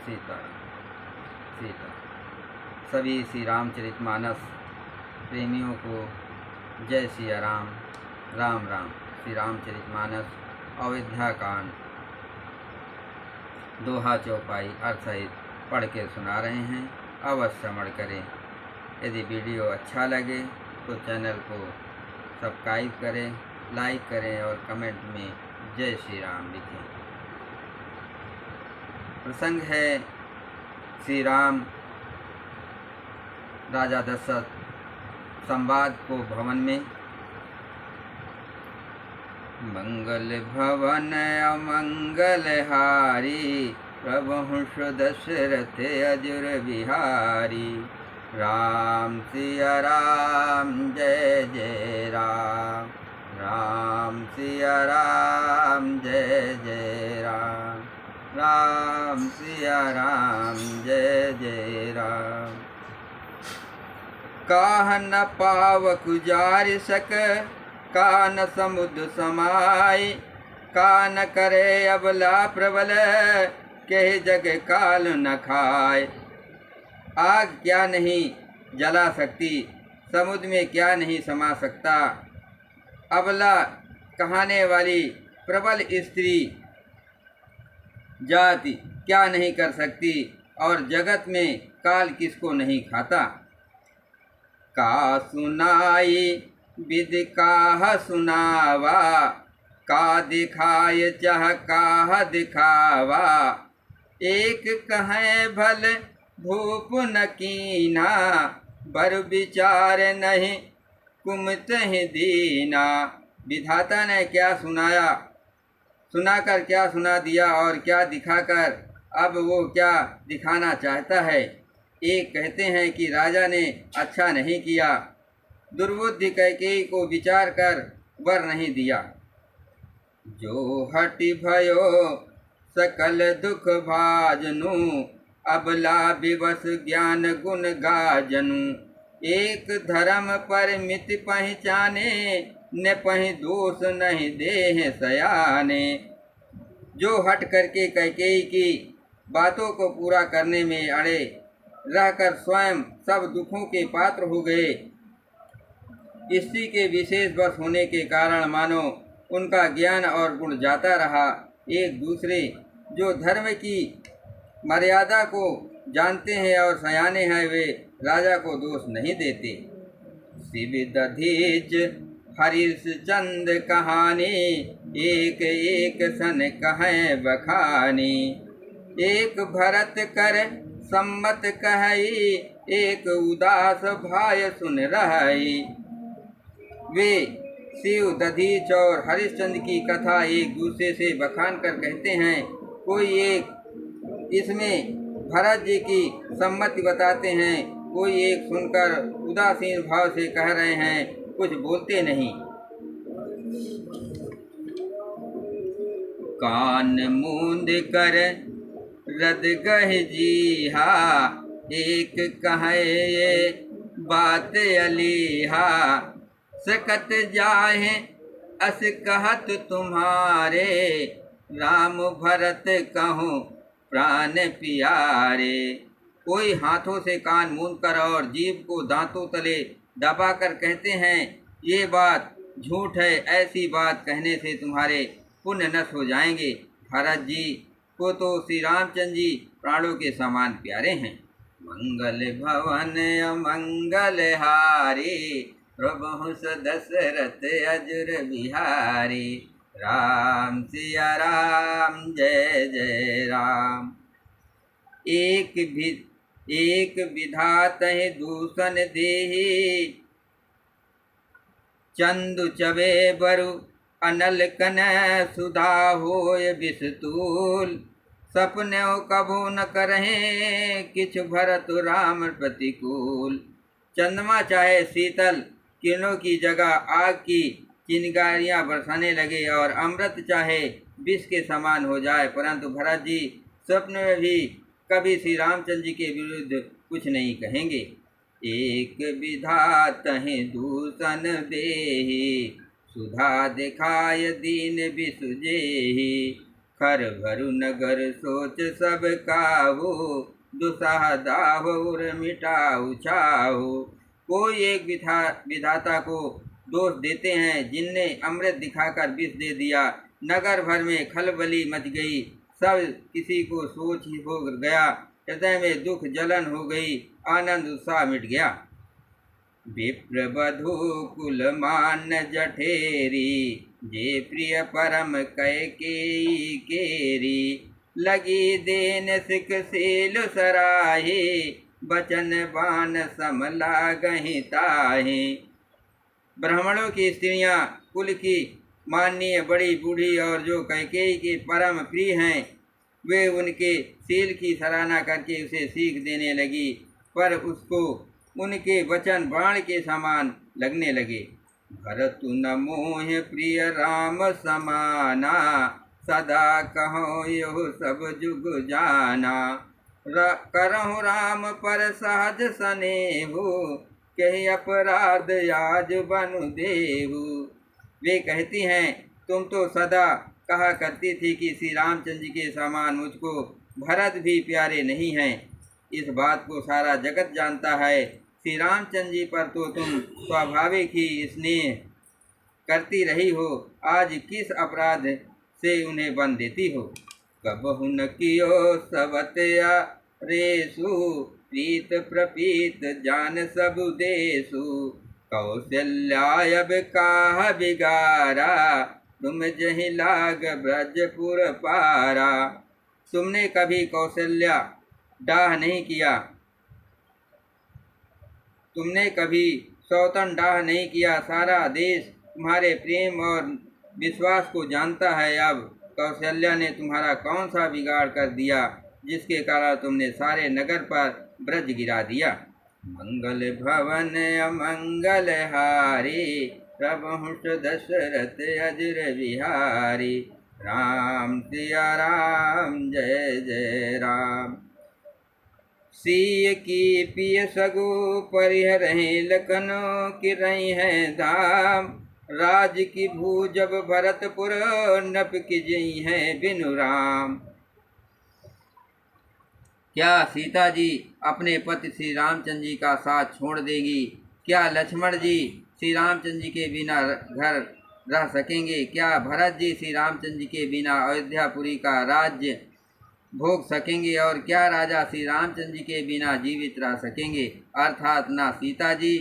सीता सीता। सभी श्री रामचरितमानस प्रेमियों को जय सिया राम। राम राम। श्री रामचरितमानस अयोध्या कांड दोहा चौपाई अर्थ सहित पढ़ के सुना रहे हैं। अवश्य श्रवण करें। यदि वीडियो अच्छा लगे तो चैनल को सब्सक्राइब करें, लाइक करें और कमेंट में जय श्री राम लिखें। प्रसंग है श्री राम राजा दशरथ संवाद को भवन में। मंगल भवन अमंगल हारी, प्रभु दशरथ अजुर बिहारी। राम सिया राम जय जय राम, राम सिया राम जय जय राम, राम सिया राम जय जय राम। काह न पावक जार सक, का न समुद्र समाय। का न करे अबला प्रबल, कह जग काल न खाए। आग क्या नहीं जला सकती, समुद्र में क्या नहीं समा सकता। अबला कहाने वाली प्रबल स्त्री जाति क्या नहीं कर सकती, और जगत में काल किसको नहीं खाता। का सुनाई विद काह सुनावा, का दिखाय चाह काह दिखावा। एक कहें भल भूप न कीना, बर विचार नहीं कुमत ही दीना। विधाता ने क्या सुनाया, सुनाकर क्या सुना दिया और क्या दिखाकर अब वो क्या दिखाना चाहता है। एक कहते हैं कि राजा ने अच्छा नहीं किया, दुर्बुद्धि कैकेयी को विचार कर वर नहीं दिया। जो हटि भयो सकल दुख भाजनु, अबला विवश ज्ञान गुण गाजनु। एक धर्म परमित पहचाने, न पहि दोष नहीं देह सयाने। जो हट करके कैकेयी की बातों को पूरा करने में अड़े रहकर स्वयं सब दुखों के पात्र हो गए। स्त्री के विशेष वश होने के कारण मानो उनका ज्ञान और गुण जाता रहा। एक दूसरे जो धर्म की मर्यादा को जानते हैं और सयाने हैं, वे राजा को दोष नहीं देते। शिव दधीच हरीश चंद कहानी, एक एक सन कहें बखानी। एक भरत कर सम्मत कहई, एक उदास भाय सुन रही। वे शिव दधीच और हरिश्चंद्र की कथा एक दूसरे से बखान कर कहते हैं। कोई एक इसमें भरत जी की सम्मति बताते हैं, कोई एक सुनकर उदासीन भाव से कह रहे हैं, कुछ बोलते नहीं। कान मूंद कर रद गह जीहा, एक कहे बात अलीहा। सकत जाहे अस कहत तुम्हारे, राम भरत कहूँ प्राण प्यारे। कोई हाथों से कान मूंद कर और जीभ को दांतों तले दबाकर कहते हैं, ये बात झूठ है, ऐसी बात कहने से तुम्हारे पुण्य नष्ट हो जाएंगे। भरत जी को तो श्री रामचंद्र जी प्राणों के समान प्यारे हैं। मंगल भवन अमंगल हारी, प्रभु दशरथ अजुर बिहारी। राम सिया राम जय जय राम। एक विधात दूषण देहि, चंदु चबे बरु अनल कन सुधा होय विषतूल। सपने कभू न करें किछ भरत राम प्रतिकूल। चंद्रमा चाहे शीतल किरणों की जगह आग की चिंगारियां बरसाने लगे और अमृत चाहे विष के समान हो जाए, परंतु भरत जी स्वप्न में भी कभी श्री रामचंद्र जी के विरुद्ध कुछ नहीं कहेंगे। एक विधात दूषण देहि, सुधा दिखाय दीन बिसुजेहि। हर भरु नगर सोच सब काहू, दुसाह दाह उर मिटाऊ छाहू। कोई एक विधाता को दोष देते हैं जिनने अमृत दिखाकर विष दे दिया। नगर भर में खलबली मच गई, सब किसी को सोच ही हो गया। हृदय में दुख जलन हो गई, आनंद उत्साह मिट गया। विप्र बधू कुल मान जठेरी, जे प्रिय परम कैकेयी केरी। लगी देन सिख सील सराही, बचन बान समला गहि ताही। ब्राह्मणों की स्त्रियां कुल की माननीय बड़ी बूढ़ी और जो कैकेयी के परम प्रिय हैं, वे उनके सील की सराहना करके उसे सीख देने लगी, पर उसको उनके वचन बाण के समान लगने लगे। भरतु न मोह प्रिय राम समाना, सदा कहो यो सब जुग जाना। करहु राम पर सहज सनेहु, कही अपराध आज बनु देहु। वे कहती हैं, तुम तो सदा कहा करती थी कि श्री रामचंद्र जी के समान मुझको भरत भी प्यारे नहीं हैं। इस बात को सारा जगत जानता है। श्री रामचंद्र जी पर तो तुम स्वाभाविक ही स्नेह करती रही हो, आज किस अपराध से उन्हें बन देती हो। कबहु न कियो सवतया रेसु, प्रीत प्रपीत जान सब देसु। कौशल्या अब काह बिगारा, तुम जहि लाग ब्रजपुर पारा। तुमने कभी कौशल्या डाह नहीं किया, तुमने कभी सौतन डाह नहीं किया। सारा देश तुम्हारे प्रेम और विश्वास को जानता है। अब कौशल्या ने तुम्हारा कौन सा बिगाड़ कर दिया, जिसके कारण तुमने सारे नगर पर ब्रज गिरा दिया। मंगल भवन अमंगल हारी, प्रभु दशरथ अजर बिहारी। राम सिया राम जय जय राम। सीय की पिय सगु परिहर लखनो की रही है धाम। राज की भू जब भरतपुर, नप की जई है बिनु राम। क्या सीता जी अपने पति श्री रामचंद्र जी का साथ छोड़ देगी? क्या लक्ष्मण जी श्री रामचंद्र जी के बिना घर रह सकेंगे? क्या भरत जी श्री रामचंद्र जी के बिना अयोध्यापुरी का राज्य भोग सकेंगे? और क्या राजा श्री रामचंद्र जी के बिना जीवित रह सकेंगे? अर्थात ना सीता जी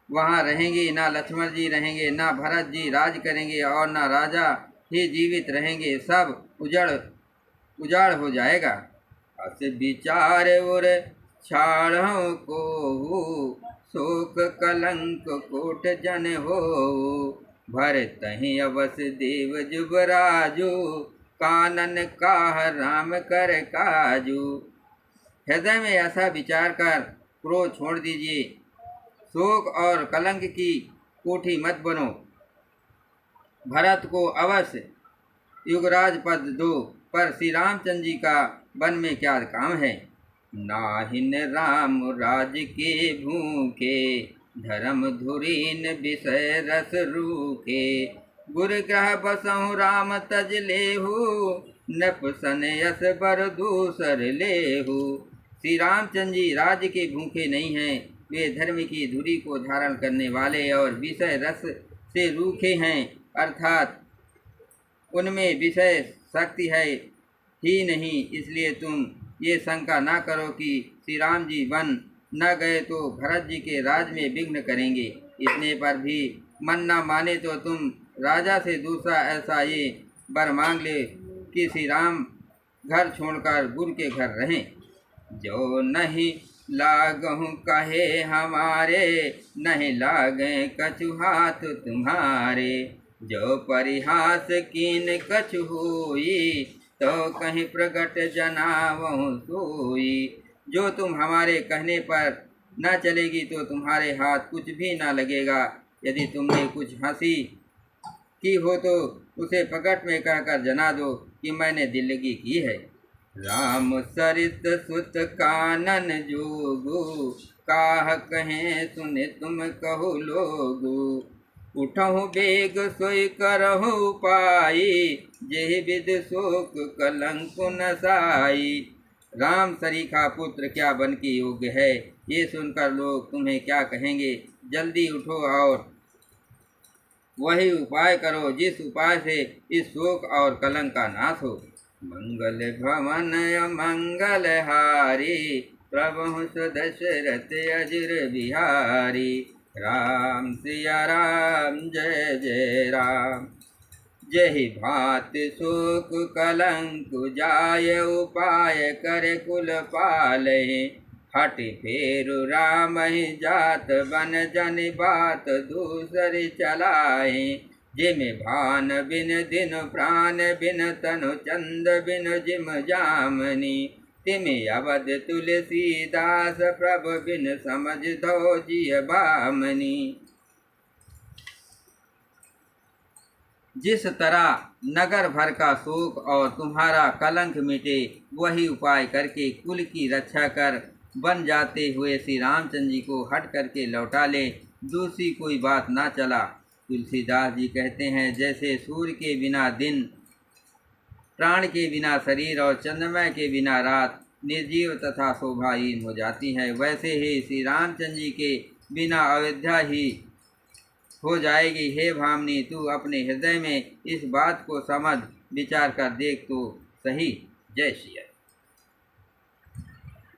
वहाँ रहेंगे, ना लक्ष्मण जी रहेंगे, ना भरत जी राज करेंगे, और ना राजा ही जीवित रहेंगे। सब उजाड़ हो जाएगा। अस विचार उर छाड़ों को, शोक कलंक कोट जन हो। भरत ही अवस देव जुबराजू, कानन काह राम कर काजू। हृदय में ऐसा विचार कर क्रोध छोड़ दीजिए, शोक और कलंक की कोठी मत बनो। भरत को अवश्य युगराज पद दो, पर श्री रामचंद्र जी का वन में क्या काम है? नाहिन राम राज के भूखे, धर्म धुरीन विषय रस रूखे। गुर ग्रह बसहु राम तज लेहु, नप सन यस बर दूसर लेहु। श्री रामचंद्र जी राज्य के भूखे नहीं हैं, वे धर्म की धुरी को धारण करने वाले और विषय रस से रूखे हैं, अर्थात उनमें विषय शक्ति है ही नहीं। इसलिए तुम ये शंका ना करो कि श्री राम जी वन न गए तो भरत जी के राज में विघ्न करेंगे। इतने पर भी मन न माने तो तुम राजा से दूसरा ऐसा ये वर मांग ले कि श्री राम घर छोड़कर गुरु के घर रहें। जो नहीं लागहु कहे हमारे, नहीं लागे कछु हाथ तुम्हारे। जो परिहास कीन कछु हुई, तो कहीं प्रगट जनावहु सोई। जो तुम हमारे कहने पर न चलेगी तो तुम्हारे हाथ कुछ भी न लगेगा। यदि तुमने कुछ हंसी की हो तो उसे प्रकट में कहकर जना दो कि मैंने दिल्लगी की है। राम सरित सुत कानन जोगु, काह कहें सुने तुम कहो लोगु। उठहु बेग सोई करहु उपाई, जेहि विद शोक कलंक नसाई। राम सरीखा पुत्र क्या बन के योग्य है, ये सुनकर लोग तुम्हें क्या कहेंगे। जल्दी उठो और वही उपाय करो जिस उपाय से इस शोक और कलंक का नाश हो। मंगल भवन मंगल हारी, प्रभु दशरथ अजिर बिहारी। राम सिया राम जय जय राम। जहि भात शोक कलंक जाय, उपाय कर कुल पाले। हट फेरु राम ही जात, बन जन बात दूसरी चलाए। जिम भान बिन दिन प्राण बिन, तनु चंद बिन जिम जामनी। तिम अवध तुलसीदास, प्रभु बिन समझ धो जिय बामनी। जिस तरह नगर भर का शोक और तुम्हारा कलंक मिटे, वही उपाय करके कुल की रक्षा कर बन जाते हुए श्री रामचंद्र जी को हट करके लौटा ले, दूसरी कोई बात ना चला। तुलसीदास जी कहते हैं, जैसे सूर्य के बिना दिन, प्राण के बिना शरीर और चंद्रमा के बिना रात निर्जीव तथा शोभाहीन हो जाती है, वैसे ही श्री रामचंद्र जी के बिना अयोध्या ही हो जाएगी। हे भामिनी, तू अपने हृदय में इस बात को समझ विचार कर देख तो सही। जय श्री राम।